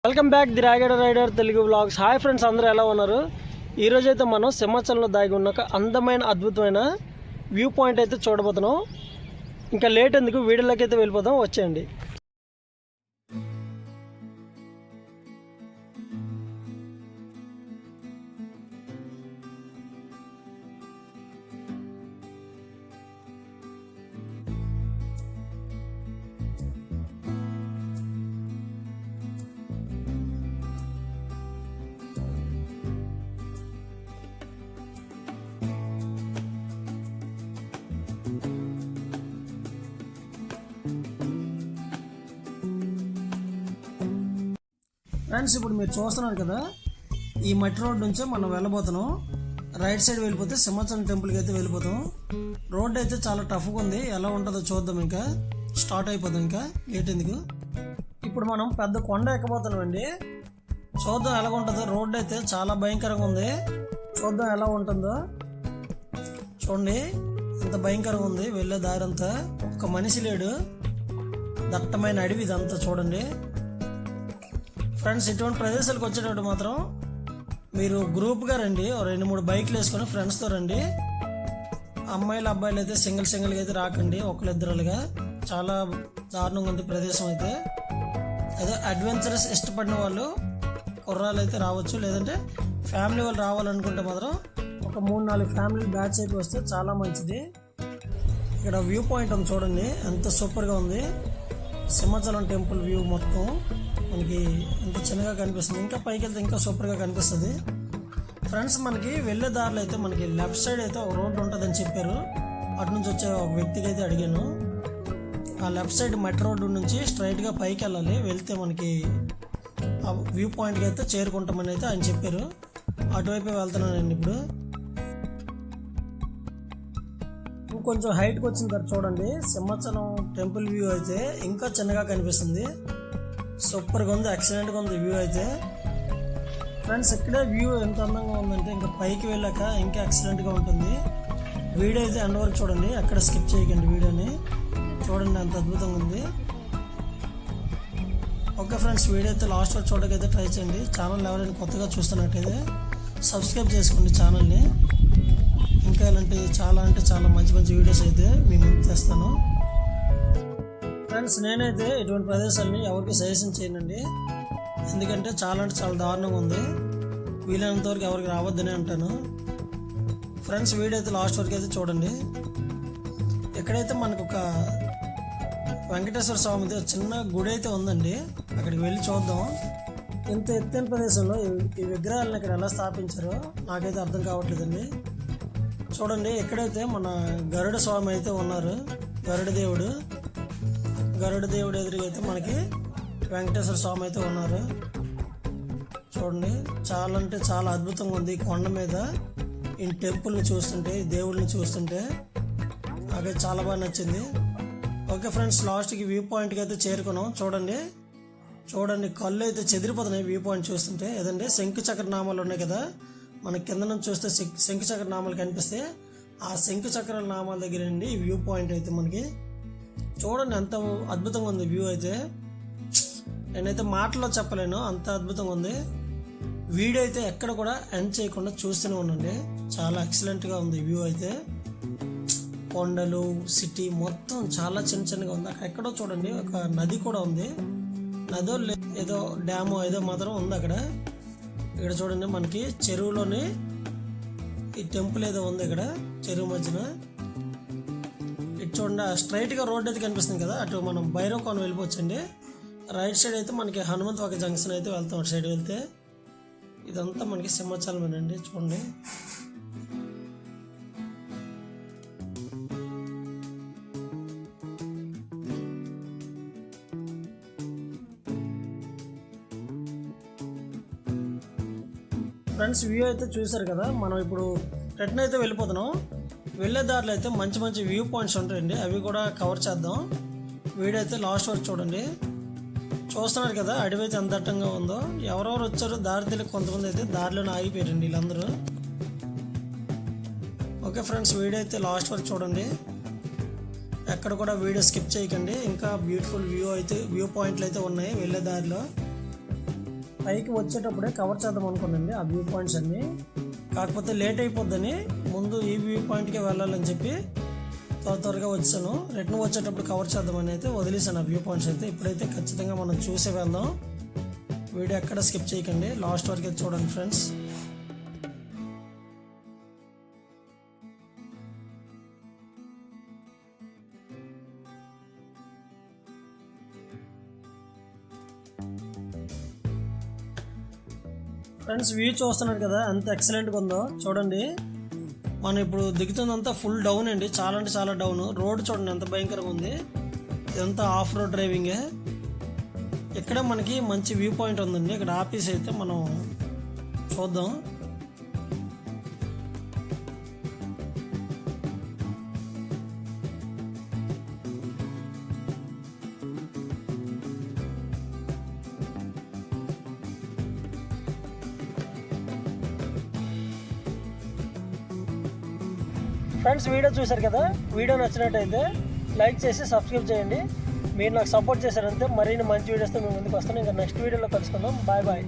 Welcome back the Ragada rider Telugu vlogs. Hi friends, అందరూ ఎలా ఉన్నారు? ఈరోజు అయితే మనం సింహాచలంలో దాగి ఉన్న ఒక అందమైన అద్భుతమైన వ్యూ పాయింట్ అయితే చూడబోతున్నాం. ఇంకా లేట్ ఎందుకు, వీడియోలోకి అయితే వెళ్ళిపోతాం, వచ్చేయండి. ఫ్రెండ్స్, ఇప్పుడు మీరు చూస్తున్నారు కదా, ఈ మట్టి రోడ్ నుంచే మనం వెళ్ళబోతున్నాం. రైట్ సైడ్ వెళ్ళిపోతే సింహాచలం టెంపుల్కి అయితే వెళ్ళిపోతాం. రోడ్ అయితే చాలా టఫ్గా ఉంది, ఎలా ఉంటుందో చూద్దాం. ఇంకా స్టార్ట్ అయిపోతాం, ఇంకా లేట్ ఎందుకు. ఇప్పుడు మనం పెద్ద కొండ ఎక్కబోతున్నాం అండి. చూద్దాం ఎలా ఉంటుందో. రోడ్ అయితే చాలా భయంకరంగా ఉంది, చూద్దాం ఎలా ఉంటుందో. చూడండి ఎంత భయంకరంగా ఉంది, వెళ్ళే దారి అంతా. ఒక్క మనిషి లేడు, దట్టమైన అడవి ఇదంతా. చూడండి ఫ్రెండ్స్, ఇటువంటి ప్రదేశాలకు వచ్చేటప్పుడు మాత్రం మీరు గ్రూప్గా రండి. 2-3 బైక్లు వేసుకొని ఫ్రెండ్స్తో రండి. అమ్మాయిలు అబ్బాయిలు అయితే సింగిల్గా అయితే రాకండి, ఒకళ్ళిద్దరులుగా. చాలా దారుణంగా ఉంది ప్రదేశం అయితే. ఏదో అడ్వెంచరస్ ఇష్టపడిన వాళ్ళు కుర్రాలు అయితే రావచ్చు, లేదంటే ఫ్యామిలీ వాళ్ళు రావాలనుకుంటే మాత్రం ఒక 3-4 ఫ్యామిలీ బ్యాచ్ అయిపోయి వస్తే చాలా మంచిది. ఇక్కడ వ్యూ పాయింట్ ఉంది చూడండి, ఎంత సూపర్గా ఉంది. సింహాచలం టెంపుల్ వ్యూ మొత్తం మనకి ఎంత చిన్నగా కనిపిస్తుంది, ఇంకా పైకి వెళ్తే ఇంకా సూపర్గా కనిపిస్తుంది. ఫ్రెండ్స్, మనకి వెళ్ళే దారిలో అయితే మనకి లెఫ్ట్ సైడ్ అయితే ఒక రోడ్డు ఉంటుందని చెప్పారు. అటు నుంచి వచ్చే ఒక వ్యక్తికి అయితే అడిగాను. ఆ లెఫ్ట్ సైడ్ మట్టి రోడ్డు నుంచి స్ట్రైట్గా పైకి వెళ్ళాలి, వెళ్తే మనకి ఆ వ్యూ పాయింట్కి అయితే చేరుకుంటామని అయితే ఆయన చెప్పారు. అటువైపు వెళ్తున్నానండి ఇప్పుడు. కొంచెం హైట్కి వచ్చిన తర్వాత చూడండి, సింహాచలం టెంపుల్ వ్యూ అయితే ఇంకా చిన్నగా కనిపిస్తుంది. సూపర్గా ఉంది, ఎక్సలెంట్గా ఉంది వ్యూ అయితే. ఫ్రెండ్స్, ఇక్కడే వ్యూ ఎంత అందంగా ఉందంటే ఇంకా పైకి వెళ్ళాక ఇంకా ఎక్సలెంట్గా ఉంటుంది. వీడియో అయితే ఎండ్ వరకు చూడండి, ఎక్కడ స్కిప్ చేయకండి వీడియోని. చూడండి ఎంత అద్భుతంగా ఉంది. ఓకే ఫ్రెండ్స్, వీడియో అయితే లాస్ట్ వరకు చూడకైతే ట్రై చేయండి. ఛానల్ ఎవరైనా కొత్తగా చూస్తున్నట్టయితే సబ్స్క్రైబ్ చేసుకోండి ఛానల్ని. ఇంకా ఇలాంటి చాలా మంచి వీడియోస్ అయితే మీ ముందు తెస్తాను. ఫ్రెండ్స్, నేనైతే ఇటువంటి ప్రదేశాలని ఎవరికి సజెషన్ చేయనండి, ఎందుకంటే చాలా దారుణంగా ఉంది. వీలైనంత వరకు ఎవరికి రావద్దని అంటాను. ఫ్రెండ్స్, వీడియో అయితే లాస్ట్ వరకు అయితే చూడండి. ఎక్కడైతే మనకు ఒక వెంకటేశ్వర స్వామిది చిన్న గుడి అయితే ఉందండి, అక్కడికి వెళ్ళి చూద్దాం. ఇంత ఎత్తైన ప్రదేశంలో ఈ విగ్రహాలను ఇక్కడ ఎలా స్థాపించారో నాకైతే అర్థం కావట్లేదండి. చూడండి, ఎక్కడైతే మన గరుడ స్వామి అయితే ఉన్నారు, గరుడ దేవుడు ఎదురుగా అయితే మనకి వెంకటేశ్వర స్వామి అయితే ఉన్నారు. చూడండి, చాలా అద్భుతంగా ఉంది. ఈ కొండ మీద ఈ టెంపుల్ని చూస్తుంటే, ఈ దేవుడిని చూస్తుంటే నాకైతే చాలా బాగా నచ్చింది. ఓకే ఫ్రెండ్స్, లాస్ట్కి వ్యూ పాయింట్కి అయితే చేరుకున్నాం. చూడండి కళ్ళు అయితే చెదిరిపోతున్నాయి వ్యూ పాయింట్ చూస్తుంటే. ఏదంటే శంకుచక్ర నామాలు ఉన్నాయి కదా, మన కింద నుంచి చూస్తే శంకుచక్ర నామాలు కనిపిస్తే, ఆ శంకుచక్ర నామాల దగ్గర నుండి ఈ వ్యూ పాయింట్ అయితే మనకి చూడండి ఎంత అద్భుతంగా ఉంది వ్యూ అయితే. నేనైతే మాటల్లో చెప్పలేను, అంత అద్భుతంగా ఉంది. వీడియో అయితే ఎక్కడ కూడా ఎండ్ చేయకుండా చూస్తూనే ఉండండి, చాలా ఎక్సలెంట్గా ఉంది వ్యూ అయితే. కొండలు, సిటీ మొత్తం చాలా చిన్నగా ఉంది. అక్కడ ఎక్కడో చూడండి ఒక నది కూడా ఉంది, నదో ఏదో డ్యామో ఏదో మాత్రం ఉంది అక్కడ. ఇక్కడ చూడండి మనకి చెరువులోని ఈ టెంపుల్ ఏదో ఉంది ఇక్కడ చెరువు మధ్యన. ఇటు చూడండి, స్ట్రైట్గా రోడ్ అయితే కనిపిస్తుంది కదా, అటు మనం భైరవ కోన వెళ్ళిపోవచ్చండి. రైట్ సైడ్ అయితే మనకి హనుమంతవాక జంక్షన్ అయితే వెళ్తాం. అటు సైడ్ వెళ్తే ఇదంతా మనకి సింహాచలమేనండి. చూడండి ఫ్రెండ్స్, వ్యూ అయితే చూసారు కదా. మనం ఇప్పుడు రిటర్న్ అయితే వెళ్ళిపోతున్నాం. వెళ్ళే దారిలో అయితే మంచి వ్యూ పాయింట్స్ ఉంటాయండి, అవి కూడా కవర్ చేద్దాం. వీడియో అయితే లాస్ట్ వరకు చూడండి. చూస్తున్నారు కదా అడవి అయితే ఎంత దట్టంగా ఉందో. ఎవరెవరు వచ్చారో దారి తెలియక కొంతమంది అయితే దారిలోనే ఆగిపోయారండి వీళ్ళందరూ. ఓకే ఫ్రెండ్స్, వీడియో అయితే లాస్ట్ వరకు చూడండి, ఎక్కడ కూడా వీడియో స్కిప్ చేయకండి. ఇంకా బ్యూటిఫుల్ వ్యూ పాయింట్లు అయితే ఉన్నాయి వెళ్ళే దారిలో. పైకి వచ్చేటప్పుడే కవర్ చేద్దాం అనుకోండి ఆ వ్యూ పాయింట్స్ అన్నీ. కాకపోతే లేట్ అయిపోద్దని ముందు ఈ వ్యూ పాయింట్కే వెళ్ళాలని చెప్పి త్వరగా వచ్చాను. రిటర్న్ వచ్చేటప్పుడు కవర్ చేద్దామని అయితే వదిలేసాను ఆ వ్యూ పాయింట్స్ అయితే. ఇప్పుడైతే ఖచ్చితంగా మనం చూసే వెళ్దాం. వీడియో ఎక్కడ స్కిప్ చేయకండి, లాస్ట్ వరకు అయితే చూడండి ఫ్రెండ్స్. ఫ్రెండ్స్ వ్యూ చూస్తున్నారు కదా ఎంత ఎక్సలెంట్గా ఉందో చూడండి. మనం ఇప్పుడు దిగుతుందంతా ఫుల్ డౌన్ అండి, చాలా అంటే చాలా డౌన్. రోడ్ చూడండి ఎంత భయంకరంగా ఉంది. ఇదంతా ఆఫ్ రోడ్ డ్రైవింగే. ఇక్కడ మనకి మంచి వ్యూ పాయింట్ ఉందండి, ఇక్కడ ఆఫీస్ అయితే మనం చూద్దాం. ఫ్రెండ్స్ వీడియో చూశారు కదా, వీడియో నచ్చినట్టయితే లైక్ చేసి సబ్స్క్రైబ్ చేయండి. మీరు నాకు సపోర్ట్ చేశారంటే మరిన్ని మంచి వీడియోస్తో మేము ముందుకు వస్తాను. ఇంకా నెక్స్ట్ వీడియోలో కలుసుకుందాం. Bye bye.